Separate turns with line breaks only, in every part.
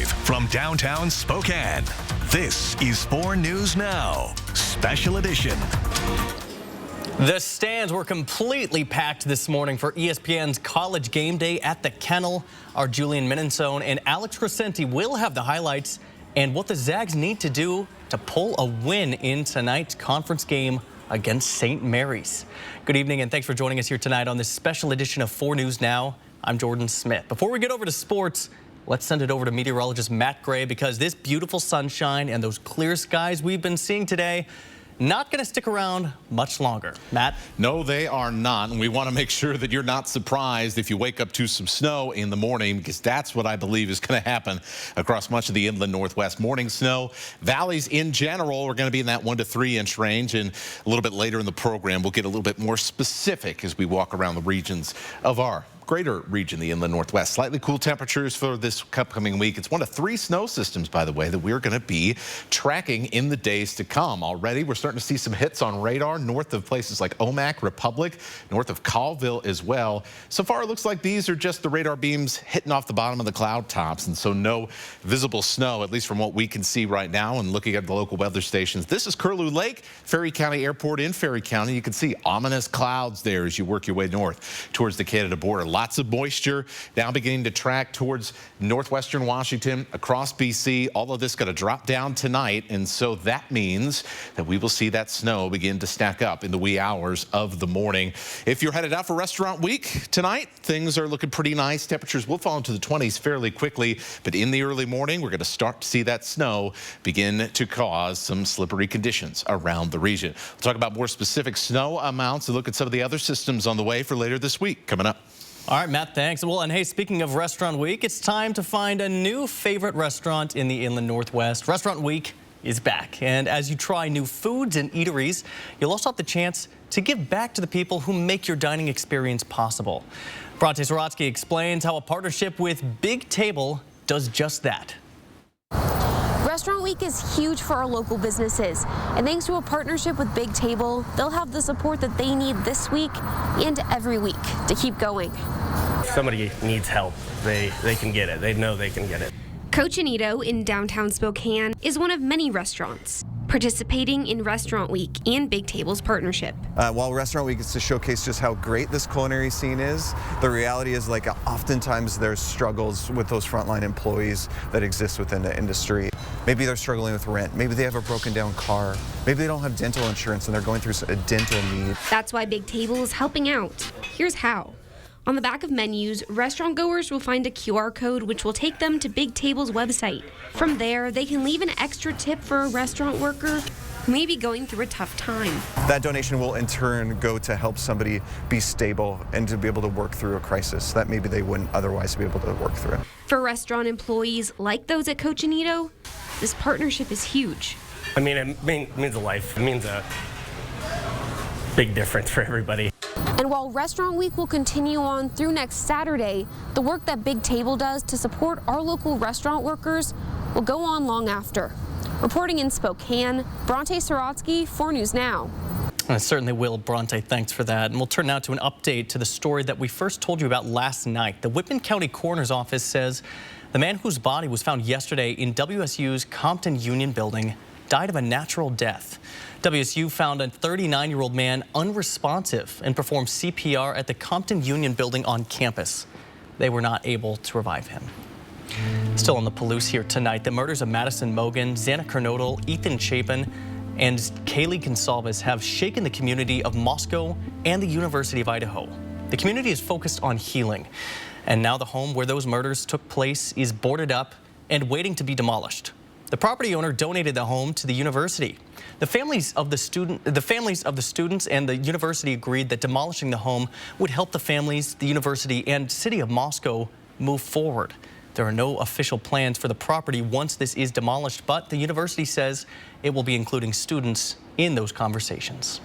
Live from downtown Spokane, this is 4 News Now, Special Edition.
The stands were completely packed this morning for ESPN's College Game Day at the Kennel. Our Julian Minensone and Alex Crescenti will have the highlights and what the Zags need to do to pull a win in tonight's conference game against St. Mary's. Good evening and thanks for joining us here tonight on this special edition of 4 News Now. I'm Jordan Smith. Before we get over to sports, let's send it over to meteorologist Matt Gray because this beautiful sunshine and those clear skies we've been seeing today not going to stick around much longer. Matt?
No, they are not. And we want to make sure that you're not surprised if you wake up to some snow in the morning, because that's what I believe is going to happen across much of the inland northwest. Morning snow. Valleys in general are going to be in that 1 to 3 inch range. And a little bit later in the program, we'll get a little bit more specific as we walk around the regions of our greater region, the inland northwest. Slightly cool temperatures for this upcoming week. It's 1 to 3 snow systems, by the way, that we're going to be tracking in the days to come. Already, we're starting to see some hits on radar north of places like Omak, Republic, north of Colville as well. So far, it looks like these are just the radar beams hitting off the bottom of the cloud tops, and so no visible snow, at least from what we can see right now and looking at the local weather stations. This is Curlew Lake, Ferry County Airport in Ferry County. You can see ominous clouds there as you work your way north towards the Canada border. Lots of moisture now beginning to track towards northwestern Washington, across BC. All of this going to drop down tonight, and so that means that we will see that snow begin to stack up in the wee hours of the morning. If you're headed out for restaurant week tonight, things are looking pretty nice. Temperatures will fall into the 20s fairly quickly, but in the early morning, we're going to start to see that snow begin to cause some slippery conditions around the region. We'll talk about more specific snow amounts and look at some of the other systems on the way for later this week. Coming up.
All right, Matt, thanks. Well, and hey, speaking of Restaurant Week, it's time to find a new favorite restaurant in the inland northwest. Restaurant Week is back. And as you try new foods and eateries, you'll also have the chance to give back to the people who make your dining experience possible. Bronte Sorotsky explains how a partnership with Big Table does just that.
Restaurant Week is huge for our local businesses, and thanks to a partnership with Big Table, they'll have the support that they need this week and every week to keep going.
If somebody needs help, they can get it. They know they can get it.
Cochinito in downtown Spokane is one of many restaurants participating in Restaurant Week and Big Table's partnership.
While Restaurant Week is to showcase just how great this culinary scene is, the reality is oftentimes there's struggles with those frontline employees that exist within the industry. Maybe they're struggling with rent. Maybe they have a broken down car. Maybe they don't have dental insurance and they're going through a dental need.
That's why Big Table is helping out. Here's how. On the back of menus, restaurant goers will find a QR code which will take them to Big Table's website. From there, they can leave an extra tip for a restaurant worker who may be going through a tough time.
That donation will in turn go to help somebody be stable and to be able to work through a crisis that maybe they wouldn't otherwise be able to work through.
For restaurant employees like those at Cochinito, this partnership is huge.
I mean, it means a life. It means a big difference for everybody.
And while Restaurant Week will continue on through next Saturday, the work that Big Table does to support our local restaurant workers will go on long after. Reporting in Spokane, Bronte Sorotsky, 4 News Now.
I certainly will, Bronte. Thanks for that. And we'll turn now to an update to the story that we first told you about last night. The Whitman County Coroner's Office says the man whose body was found yesterday in WSU's Compton Union building died of a natural death. WSU found a 39-year-old man unresponsive and performed CPR at the Compton Union building on campus. They were not able to revive him. Still on the Palouse here tonight, the murders of Madison Mogan, Xana Kernodle, Ethan Chapin, and Kaylee Gonsalves have shaken the community of Moscow and the University of Idaho. The community is focused on healing, and now the home where those murders took place is boarded up and waiting to be demolished. The property owner donated the home to the university. The families of the students and the university agreed that demolishing the home would help the families, the university, and city of Moscow move forward. There are no official plans for the property once this is demolished, but the university says it will be including students in those conversations.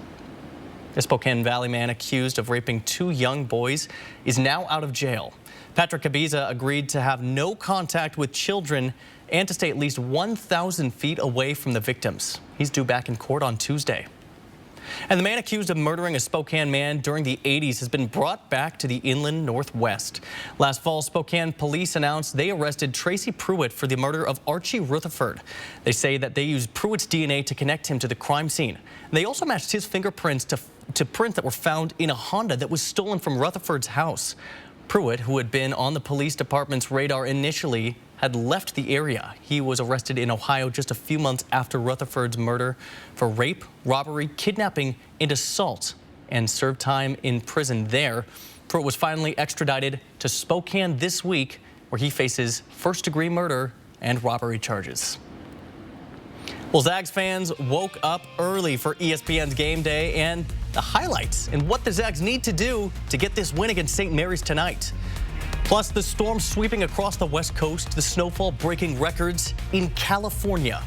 The Spokane Valley man accused of raping 2 young boys is now out of jail. Patrick Cabiza agreed to have no contact with children and to stay at least 1,000 feet away from the victims. He's due back in court on Tuesday. And the man accused of murdering a Spokane man during the 80s has been brought back to the inland Northwest. Last fall, Spokane police announced they arrested Tracy Pruitt for the murder of Archie Rutherford. They say that they used Pruitt's DNA to connect him to the crime scene. They also matched his fingerprints to prints that were found in a Honda that was stolen from Rutherford's house. Pruitt, who had been on the police department's radar initially, had left the area. He was arrested in Ohio just a few months after Rutherford's murder for rape, robbery, kidnapping, and assault, and served time in prison there. Pruitt was finally extradited to Spokane this week, where he faces first-degree murder and robbery charges. Well, Zags fans woke up early for ESPN's game day and the highlights and what the Zags need to do to get this win against St. Mary's tonight. Plus, the storm sweeping across the West Coast, the snowfall breaking records in California.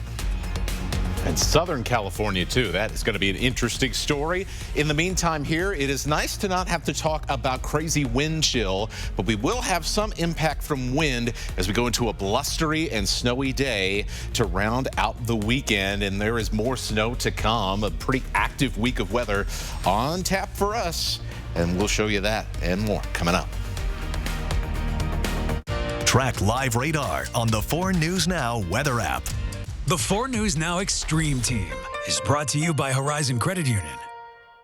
And Southern California, too. That is going to be an interesting story. In the meantime here, it is nice to not have to talk about crazy wind chill, but we will have some impact from wind as we go into a blustery and snowy day to round out the weekend. And there is more snow to come. A pretty active week of weather on tap for us. And we'll show you that and more coming up.
Track live radar on the 4 News Now weather app.
The 4 News Now Extreme Team is brought to you by Horizon Credit Union.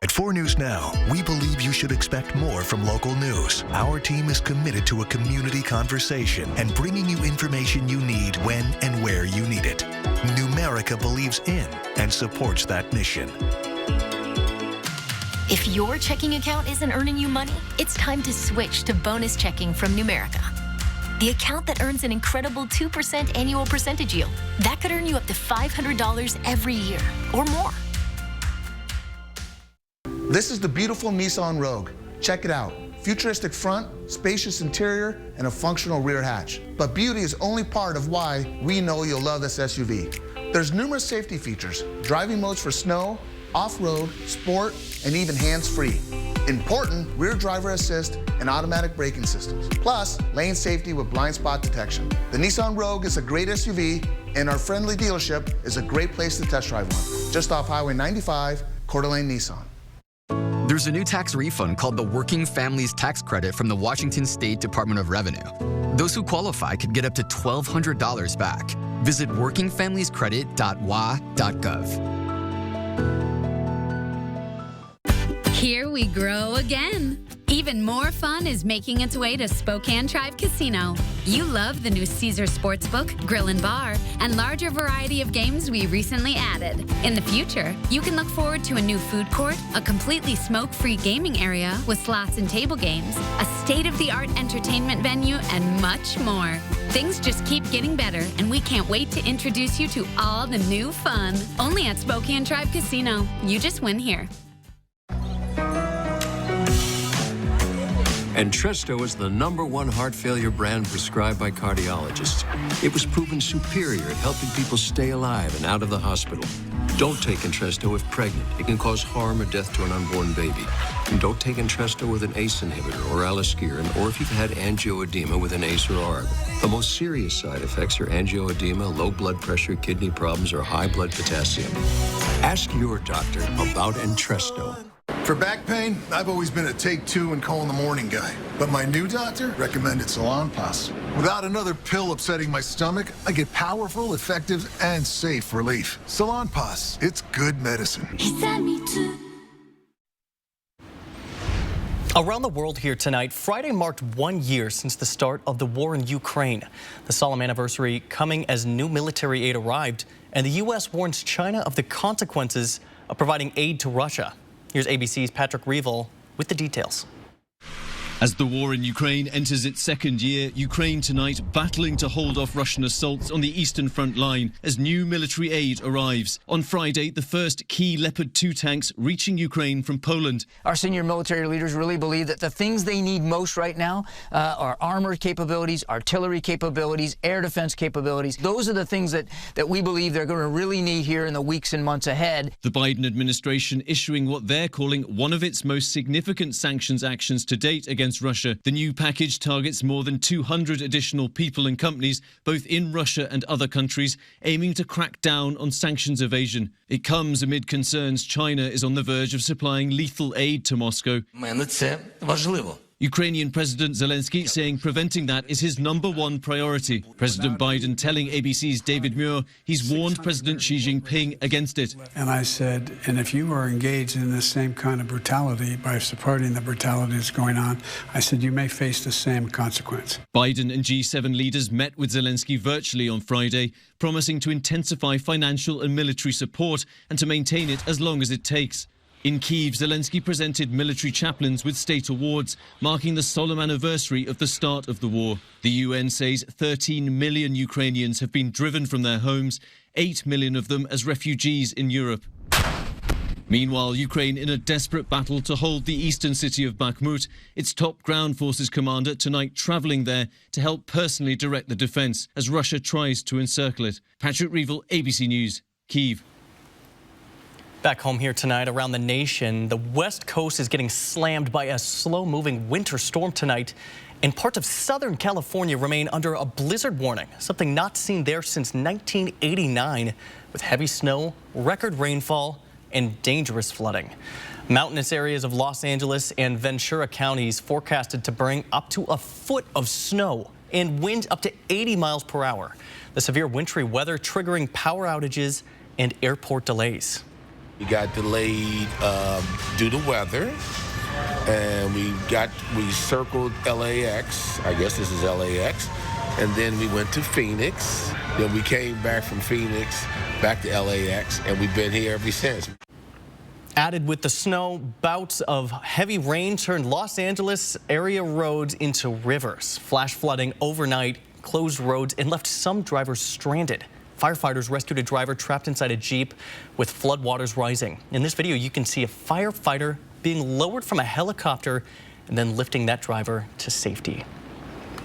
At 4 News Now, we believe you should expect more from local news. Our team is committed to a community conversation and bringing you information you need when and where you need it. Numerica believes in and supports that mission.
If your checking account isn't earning you money, it's time to switch to bonus checking from Numerica. The account that earns an incredible 2% annual percentage yield. That could earn you up to $500 every year or more.
This is the beautiful Nissan Rogue. Check it out. Futuristic front, spacious interior, and a functional rear hatch. But beauty is only part of why we know you'll love this SUV. There's numerous safety features, driving modes for snow, off-road, sport, and even hands-free. Important rear driver assist and automatic braking systems. Plus, lane safety with blind spot detection. The Nissan Rogue is a great SUV, and our friendly dealership is a great place to test drive one. Just off Highway 95, Coeur d'Alene Nissan.
There's a new tax refund called the Working Families Tax Credit from the Washington State Department of Revenue. Those who qualify could get up to $1,200 back. Visit workingfamiliescredit.wa.gov.
Here we grow again. Even more fun is making its way to Spokane Tribe Casino. You love the new Caesar Sportsbook, Grill and Bar, and larger variety of games we recently added. In the future, you can look forward to a new food court, a completely smoke-free gaming area with slots and table games, a state-of-the-art entertainment venue, and much more. Things just keep getting better, and we can't wait to introduce you to all the new fun. Only at Spokane Tribe Casino. You just win here.
Entresto is the #1 heart failure brand prescribed by cardiologists. It was proven superior at helping people stay alive and out of the hospital. Don't take Entresto if pregnant. It can cause harm or death to an unborn baby. And don't take Entresto with an ACE inhibitor or aliskiren, or if you've had angioedema with an ACE or ARB. The most serious side effects are angioedema, low blood pressure, kidney problems, or high blood potassium. Ask your doctor about Entresto.
For back pain, I've always been a take 2 and call in the morning guy. But my new doctor recommended Salonpas. Without another pill upsetting my stomach, I get powerful, effective, and safe relief. Salonpas, it's good medicine.
Around the world here tonight, Friday marked 1 year since the start of the war in Ukraine. The solemn anniversary coming as new military aid arrived, and the U.S. warns China of the consequences of providing aid to Russia. Here's ABC's Patrick Reevell with the details.
As the war in Ukraine enters its second year, Ukraine tonight battling to hold off Russian assaults on the eastern front line as new military aid arrives. On Friday, the first key Leopard 2 tanks reaching Ukraine from Poland.
Our senior military leaders really believe that the things they need most right now are armor capabilities, artillery capabilities, air defense capabilities. Those are the things that we believe they're going to really need here in the weeks and months ahead.
The Biden administration issuing what they're calling one of its most significant sanctions actions to date against against Russia. The new package targets more than 200 additional people and companies, both in Russia and other countries, aiming to crack down on sanctions evasion. It comes amid concerns China is on the verge of supplying lethal aid to Moscow. Ukrainian President Zelensky saying preventing that is his #1 priority. President Biden telling ABC's David Muir he's warned President Xi Jinping against it.
And I said, and if you are engaged in the same kind of brutality by supporting the brutality that's going on, I said, you may face the same consequence.
Biden and G7 leaders met with Zelensky virtually on Friday, promising to intensify financial and military support and to maintain it as long as it takes. In Kyiv, Zelensky presented military chaplains with state awards, marking the solemn anniversary of the start of the war. The UN says 13 million Ukrainians have been driven from their homes, 8 million of them as refugees in Europe. Meanwhile, Ukraine in a desperate battle to hold the eastern city of Bakhmut, its top ground forces commander tonight travelling there to help personally direct the defence as Russia tries to encircle it. Patrick Reevell, ABC News, Kyiv.
Back home here tonight around the nation, the West Coast is getting slammed by a slow-moving winter storm tonight, and parts of Southern California remain under a blizzard warning, something not seen there since 1989, with heavy snow, record rainfall, and dangerous flooding. Mountainous areas of Los Angeles and Ventura counties forecasted to bring up to a foot of snow and winds up to 80 miles per hour. The severe wintry weather triggering power outages and airport delays.
We got delayed due to weather, and we circled LAX. I guess this is LAX, and then we went to Phoenix. Then we came back from Phoenix back to LAX, and we've been here ever since.
Added with the snow, bouts of heavy rain turned Los Angeles area roads into rivers. Flash flooding overnight closed roads and left some drivers stranded. Firefighters rescued a driver trapped inside a Jeep with floodwaters rising. In this video, you can see a firefighter being lowered from a helicopter and then lifting that driver to safety.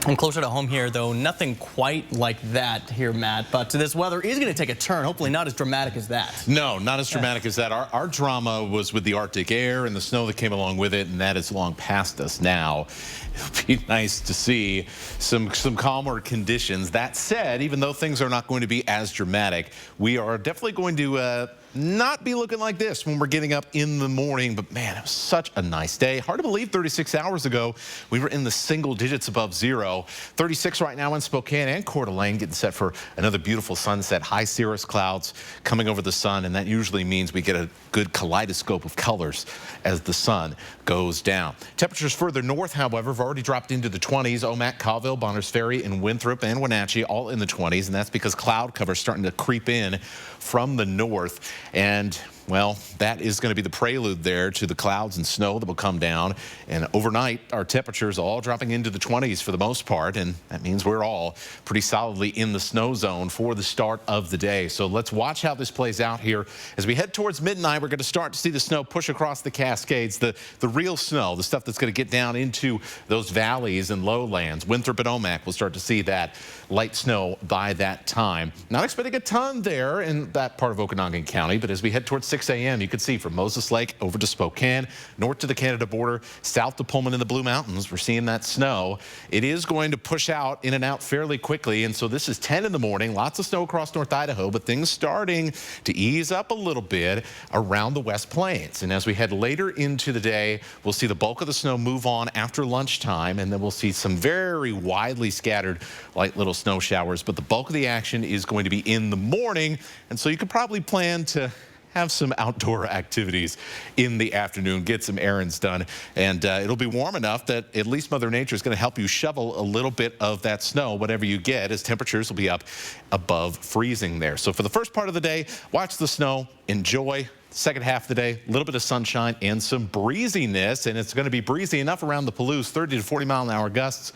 And closer to home here, though, nothing quite like that here, Matt. But this weather is going to take a turn. Hopefully not as dramatic as that.
No, not as dramatic as that. Our drama was with the Arctic air and the snow that came along with it, and that is long past us now. It'll be nice to see some calmer conditions. That said, even though things are not going to be as dramatic, we are definitely going to not be looking like this when we're getting up in the morning. But man, it was such a nice day. Hard to believe 36 hours ago we were in the single digits above zero. 36 right now in Spokane and Coeur d'Alene, getting set for another beautiful sunset. High cirrus clouds coming over the sun, and that usually means we get a good kaleidoscope of colors as the sun goes down. Temperatures further north, however, have already dropped into the 20s. Omak, Colville, Bonners Ferry, and Winthrop and Wenatchee all in the 20s, and that's because cloud cover is starting to creep in from the north. And well, that is going to be the prelude there to the clouds and snow that will come down. And overnight, our temperatures all dropping into the 20s for the most part. And that means we're all pretty solidly in the snow zone for the start of the day. So let's watch how this plays out here. As we head towards midnight, we're going to start to see the snow push across the Cascades, the real snow, the stuff that's going to get down into those valleys and lowlands. Winthrop and Omak will start to see that light snow by that time. Not expecting a ton there in that part of Okanagan County, but as we head towards 6 a.m., you can see from Moses Lake over to Spokane, north to the Canada border, south to Pullman in the Blue Mountains, we're seeing that snow. It is going to push out in and out fairly quickly, and so this is 10 in the morning, lots of snow across North Idaho, but things starting to ease up a little bit around the West Plains. And as we head later into the day, we'll see the bulk of the snow move on after lunchtime, and then we'll see some very widely scattered light little snow showers, but the bulk of the action is going to be in the morning, and so you could probably plan to have some outdoor activities in the afternoon, get some errands done, and it'll be warm enough that at least Mother Nature is going to help you shovel a little bit of that snow, whatever you get, as temperatures will be up above freezing there. So for the first part of the day, watch the snow, enjoy. Second half of the day, a little bit of sunshine and some breeziness, and it's going to be breezy enough around the Palouse, 30 to 40 mile an hour gusts.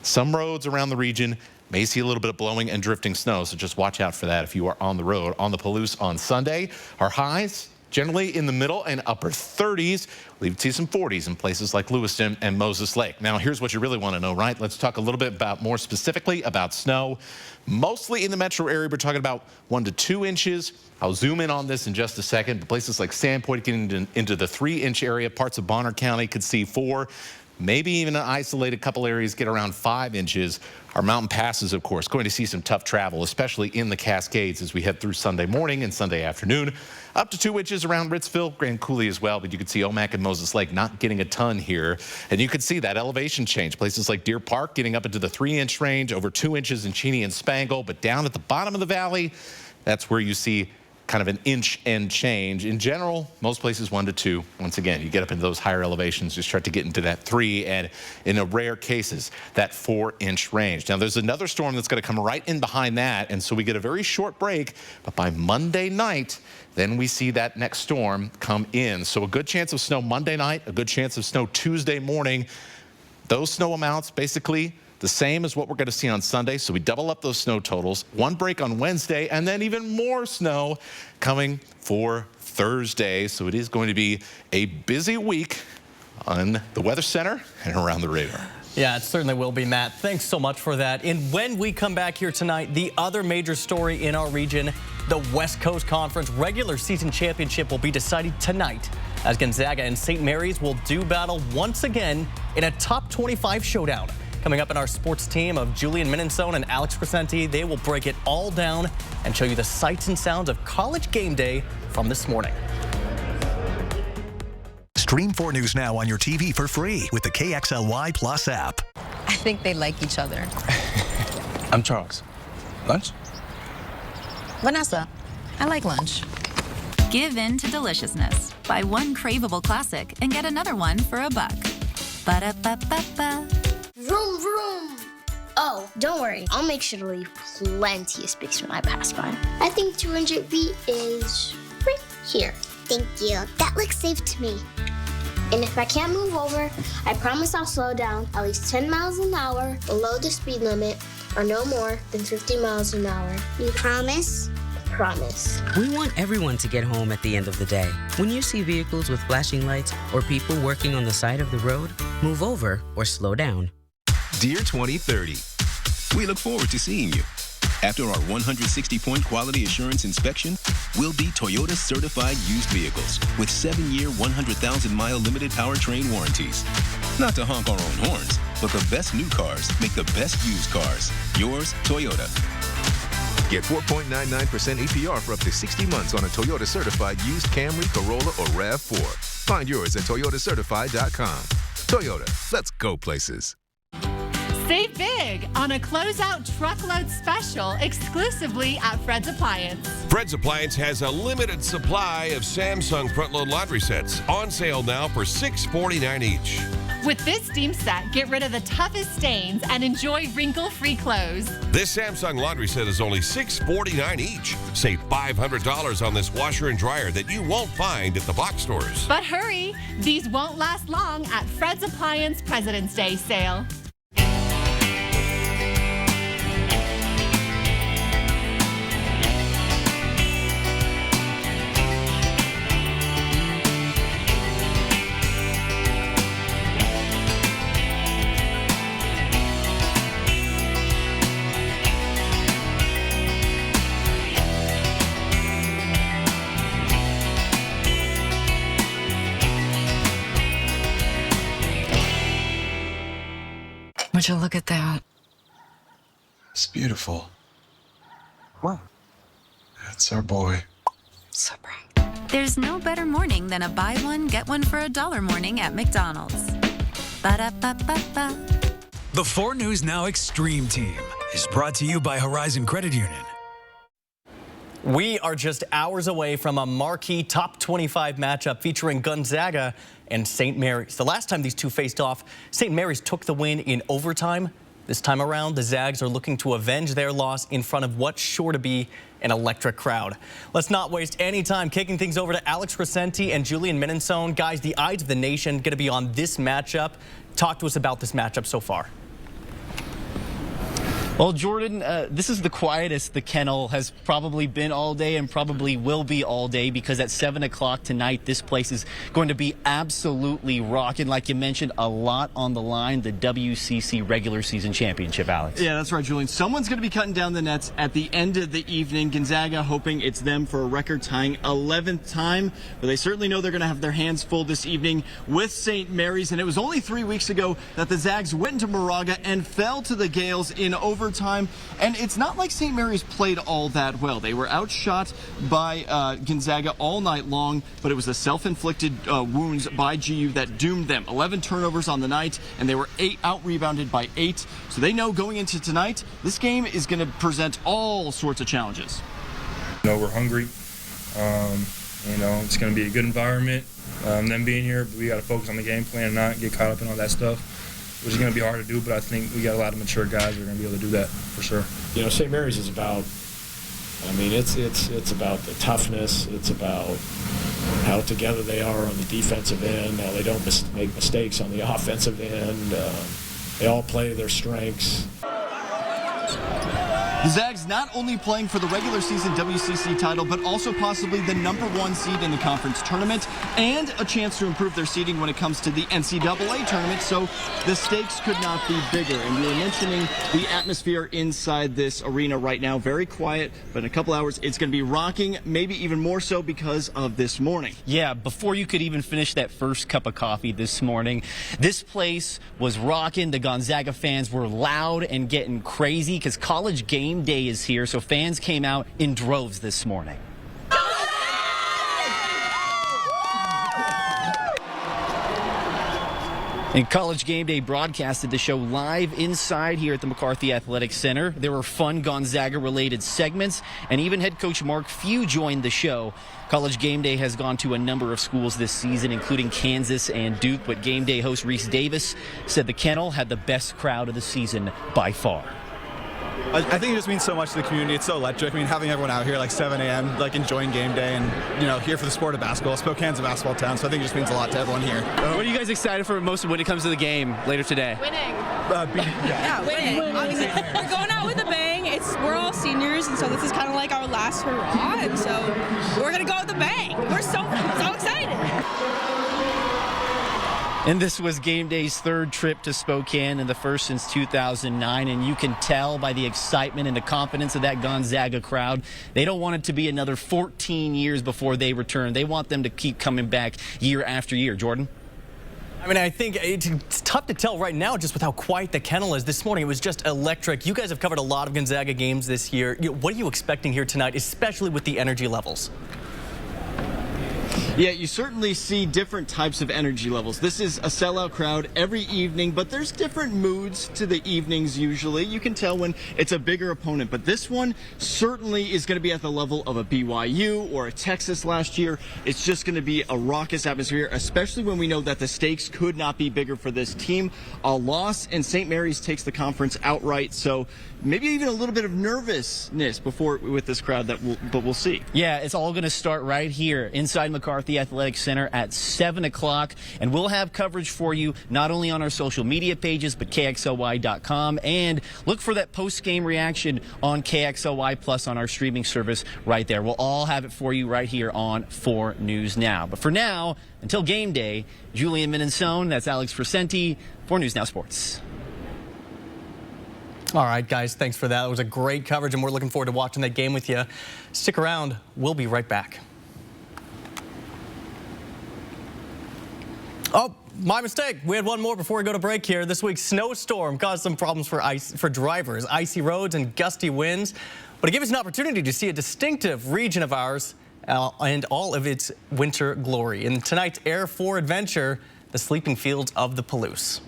Some roads around the region may see a little bit of blowing and drifting snow, so just watch out for that if you are on the road. On the Palouse on Sunday, our highs generally in the middle and upper 30s. We'll even see some 40s in places like Lewiston and Moses Lake. Now, here's what you really want to know, right? Let's talk a little bit more specifically about snow. Mostly in the metro area, we're talking about 1 to 2 inches. I'll zoom in on this in just a second. But places like Sandpoint getting into the 3-inch area. Parts of Bonner County could see 4. maybe even an isolated couple areas get around 5 inches. Our mountain passes, of course, going to see some tough travel, especially in the Cascades as we head through Sunday morning and Sunday afternoon. Up to 2 inches around Ritzville, Grand Coulee as well, but you can see Omak and Moses Lake not getting a ton here. And you can see that elevation change. Places like Deer Park getting up into the 3-inch range, over 2 inches in Cheney and Spangle, but down at the bottom of the valley, that's where you see kind of an inch and change. In general, most places 1 to 2. Once again, you get up into those higher elevations, you start to get into that 3, and in a rare cases, that 4-inch range. Now, there's another storm that's going to come right in behind that, and so we get a very short break, but by Monday night, then we see that next storm come in. So a good chance of snow Monday night, a good chance of snow Tuesday morning. Those snow amounts basically the same as what we're going to see on Sunday, so we double up those snow totals. 1 break on Wednesday, and then even more snow coming for Thursday. So it is going to be a busy week on the Weather Center and around the radar.
Yeah, it certainly will be, Matt. Thanks so much for that. And when we come back here tonight, the other major story in our region, the West Coast Conference regular season championship will be decided tonight as Gonzaga and St. Mary's will do battle once again in a top 25 showdown. Coming up in our sports team of Julian Minnesone and Alex Crescenti, they will break it all down and show you the sights and sounds of college game day from this morning.
Stream 4 News now on your TV for free with the KXLY Plus app.
I think they like each other.
I'm Charles. Lunch?
Vanessa. I like lunch.
Give in to deliciousness. Buy 1 craveable classic and get another one for $1. Ba-da-ba-ba-ba.
Vroom, vroom. Oh, don't worry. I'll make sure to leave plenty of space when I pass by. I think 200 feet is right here.
Thank you. That looks safe to me.
And if I can't move over, I promise I'll slow down at least 10 miles an hour below the speed limit or no more than 50 miles an hour.
You promise?
Promise.
We want everyone to get home at the end of the day. When you see vehicles with flashing lights or people working on the side of the road, move over or slow down.
Dear 2030, we look forward to seeing you. After our 160-point quality assurance inspection, we'll be Toyota certified used vehicles with 7-year, 100,000-mile limited powertrain warranties. Not to honk our own horns, but the best new cars make the best used cars. Yours, Toyota.
Get 4.99% APR for up to 60 months on a Toyota certified used Camry, Corolla, or RAV4. Find yours at toyotacertified.com. Toyota, let's go places.
Save big on a closeout truckload special exclusively at Fred's Appliance.
Fred's Appliance has a limited supply of Samsung front-load laundry sets on sale now for $6.49 each.
With this steam set, get rid of the toughest stains and enjoy wrinkle-free clothes.
This Samsung laundry set is only $6.49 each. Save $500 on this washer and dryer that you won't find at the box stores.
But hurry, these won't last long at Fred's Appliance President's Day sale.
Would you look at that?
It's beautiful. Wow. That's our boy.
So bright.
There's no better morning than a buy one, get one for $1 morning at McDonald's. Ba-da-ba-ba-ba.
The 4 News Now Extreme Team is brought to you by Horizon Credit Union.
We are just hours away from a marquee top 25 matchup featuring Gonzaga and St. Mary's. The last time these two faced off, St. Mary's took the win in overtime. This time around, the Zags are looking to avenge their loss in front of what's sure to be an electric crowd. Let's not waste any time kicking things over to Alex Crescenti and Julian Minnesone. Guys, the eyes of the nation going to be on this matchup. Talk to us about this matchup so far.
Well, Jordan, this is the quietest the kennel has probably been all day and probably will be all day, because at 7 o'clock tonight, this place is going to be absolutely rocking. Like you mentioned, a lot on the line, the WCC regular season championship, Alex.
Yeah, that's right, Julian. Someone's going to be cutting down the nets at the end of the evening. Gonzaga hoping it's them for a record-tying 11th time, but they certainly know they're going to have their hands full this evening with St. Mary's. And it was only 3 weeks ago that the Zags went into Moraga and fell to the Gales in overtime. And it's not like St. Mary's played all that well. They were outshot by Gonzaga all night long, but it was the self-inflicted wounds by GU that doomed them. 11 turnovers on the night, and they were out-rebounded by 8. So they know going into tonight, this game is going to present all sorts of challenges.
We're hungry. It's going to be a good environment. Them being here, but we got to focus on the game plan and not get caught up in all that stuff, which is going to be hard to do, but I think we got a lot of mature guys who are going to be able to do that for sure.
St. Mary's is about, it's about the toughness. It's about how together they are on the defensive end, how they don't make mistakes on the offensive end. They all play their strengths.
The Zags not only playing for the regular season WCC title, but also possibly the #1 seed in the conference tournament and a chance to improve their seeding when it comes to the NCAA tournament. So the stakes could not be bigger. And we were mentioning the atmosphere inside this arena right now. Very quiet, but in a couple hours it's going to be rocking, maybe even more so because of this morning.
Yeah, before you could even finish that first cup of coffee this morning, this place was rocking. The Gonzaga fans were loud and getting crazy because College Game Day is here, so fans came out in droves this morning. And College Game Day broadcasted the show live inside here at the McCarthy Athletic Center. There were fun Gonzaga-related segments, and even head coach Mark Few joined the show. College Game Day has gone to a number of schools this season, including Kansas and Duke, but Game Day host Reese Davis said the Kennel had the best crowd of the season by far.
I think it just means so much to the community. It's so electric. Having everyone out here 7 a.m., enjoying game day and, here for the sport of basketball. Spokane's a basketball town, so I think it just means a lot to everyone here.
What are you guys excited for most when it comes to the game later today?
Winning. Winning. Obviously, we're going out with a bang. We're all seniors, and so this is kind of like our last hurrah, and so we're going to go with a bang. We're so excited.
And this was Game Day's third trip to Spokane and the first since 2009. And you can tell by the excitement and the confidence of that Gonzaga crowd, they don't want it to be another 14 years before they return. They want them to keep coming back year after year. Jordan?
I think it's tough to tell right now just with how quiet the Kennel is. This morning it was just electric. You guys have covered a lot of Gonzaga games this year. What are you expecting here tonight, especially with the energy levels?
Yeah, you certainly see different types of energy levels. This is a sellout crowd every evening, but there's different moods to the evenings usually. You can tell when it's a bigger opponent, but this one certainly is going to be at the level of a BYU or a Texas last year. It's just going to be a raucous atmosphere, especially when we know that the stakes could not be bigger for this team. A loss and St. Mary's takes the conference outright, so maybe even a little bit of nervousness with this crowd, but we'll see.
Yeah, it's all going to start right here inside McCarthy Athletic Center at 7 o'clock, and we'll have coverage for you not only on our social media pages, but KXLY.com, and look for that post-game reaction on KXLY Plus on our streaming service right there. We'll all have it for you right here on 4 News Now. But for now, until game day, Julian Minensone, that's Alex Crescenti, 4 News Now Sports.
All right, guys, thanks for that. It was a great coverage, and we're looking forward to watching that game with you. Stick around. We'll be right back. Oh, my mistake. We had one more before we go to break here. This week's snowstorm caused some problems for drivers. Icy roads and gusty winds. But it gave us an opportunity to see a distinctive region of ours and all of its winter glory. In tonight's Air 4 adventure, the sleeping fields of the Palouse.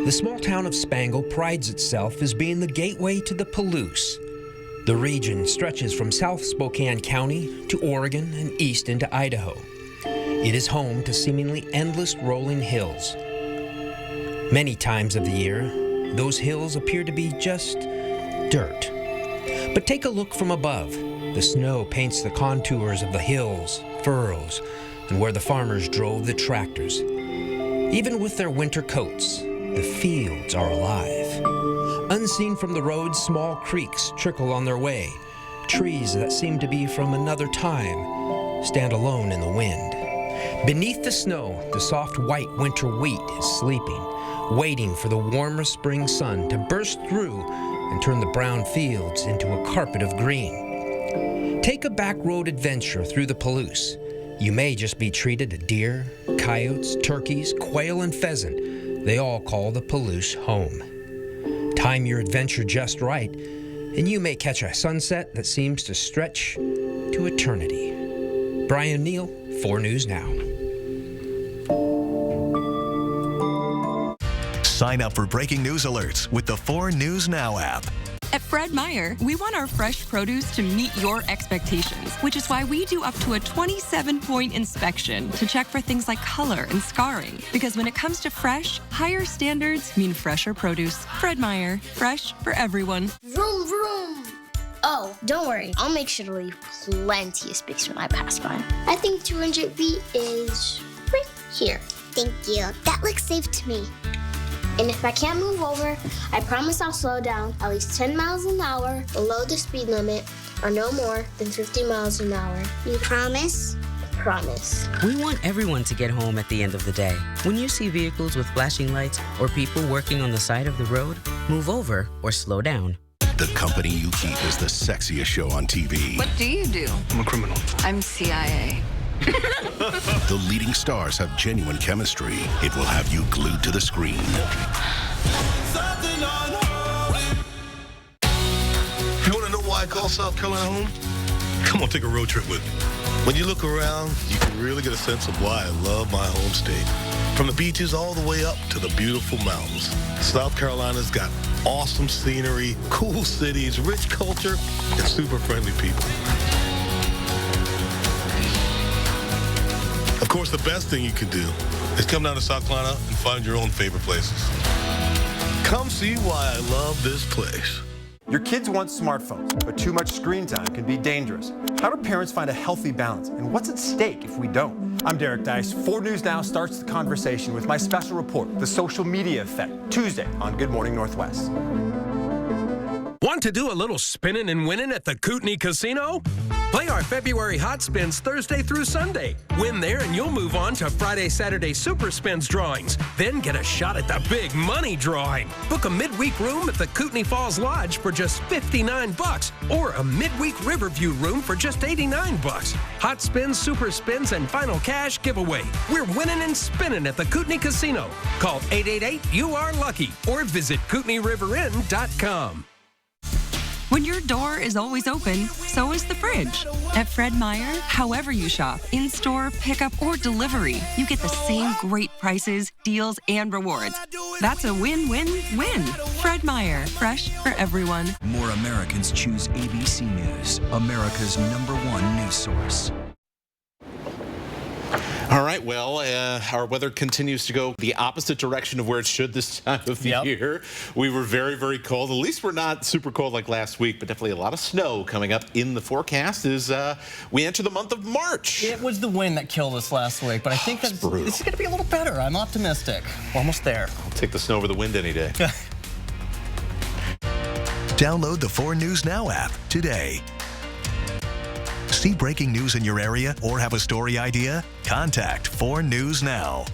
The small town of Spangle prides itself as being the gateway to the Palouse. The region stretches from South Spokane County to Oregon and east into Idaho. It is home to seemingly endless rolling hills. Many times of the year, those hills appear to be just dirt. But take a look from above. The snow paints the contours of the hills, furrows, and where the farmers drove the tractors. Even with their winter coats, the fields are alive. Unseen from the road, small creeks trickle on their way. Trees that seem to be from another time stand alone in the wind. Beneath the snow, the soft white winter wheat is sleeping, waiting for the warmer spring sun to burst through and turn the brown fields into a carpet of green. Take a back road adventure through the Palouse. You may just be treated to deer, coyotes, turkeys, quail, and pheasant. They all call the Palouse home. Time your adventure just right, and you may catch a sunset that seems to stretch to eternity. Brian Neal, 4 News Now.
Sign up for breaking news alerts with the 4 News Now app.
At Fred Meyer, we want our fresh produce to meet your expectations, which is why we do up to a 27-point inspection to check for things like color and scarring. Because when it comes to fresh, higher standards mean fresher produce. Fred Meyer, fresh for everyone.
Vroom, vroom. Oh, don't worry. I'll make sure to leave plenty of space when I pass by. I think 200 feet is right here.
Thank you. That looks safe to me.
And if I can't move over, I promise I'll slow down at least 10 miles an hour below the speed limit or no more than 50 miles an hour.
You promise?
Promise.
We want everyone to get home at the end of the day. When you see vehicles with flashing lights or people working on the side of the road, move over or slow down.
The company you keep is the sexiest show on TV.
What do you do?
I'm a criminal.
I'm CIA.
The leading stars have genuine chemistry. It will have you glued to the screen.
You want to know why I call South Carolina home? Come on, take a road trip with me. When you look around, you can really get a sense of why I love my home state. From the beaches all the way up to the beautiful mountains. South Carolina's got awesome scenery, cool cities, rich culture, and super friendly people. Of course, the best thing you can do is come down to South Carolina and find your own favorite places. Come see why I love this place.
Your kids want smartphones, but too much screen time can be dangerous. How do parents find a healthy balance, and what's at stake if we don't? I'm Derek Dice. 4 News Now starts the conversation with my special report, The Social Media Effect, Tuesday on Good Morning Northwest.
Want to do a little spinning and winning at the Kootenai Casino? Play our February Hot Spins Thursday through Sunday. Win there and you'll move on to Friday, Saturday Super Spins drawings. Then get a shot at the big money drawing. Book a midweek room at the Kootenai Falls Lodge for just $59 or a midweek Riverview room for just $89. Hot Spins, Super Spins, and Final Cash giveaway. We're winning and spinning at the Kootenai Casino. Call 888-YOU-ARE-LUCKY or visit KootenaiRiverInn.com.
When your door is always open, so is the fridge. At Fred Meyer, however you shop, in-store, pickup, or delivery, you get the same great prices, deals, and rewards. That's a win-win-win. Fred Meyer, fresh for everyone.
More Americans choose ABC News, America's #1 news source.
All right, well, our weather continues to go the opposite direction of where it should this time of the year. We were very, very cold. At least we're not super cold like last week, but definitely a lot of snow coming up in the forecast as we enter the month of March.
It was the wind that killed us last week, but I think that this is going to be a little better. I'm optimistic. We're almost there.
I'll take the snow over the wind any day.
Download the 4 News Now app today. See breaking news in your area or have a story idea? Contact 4 News Now.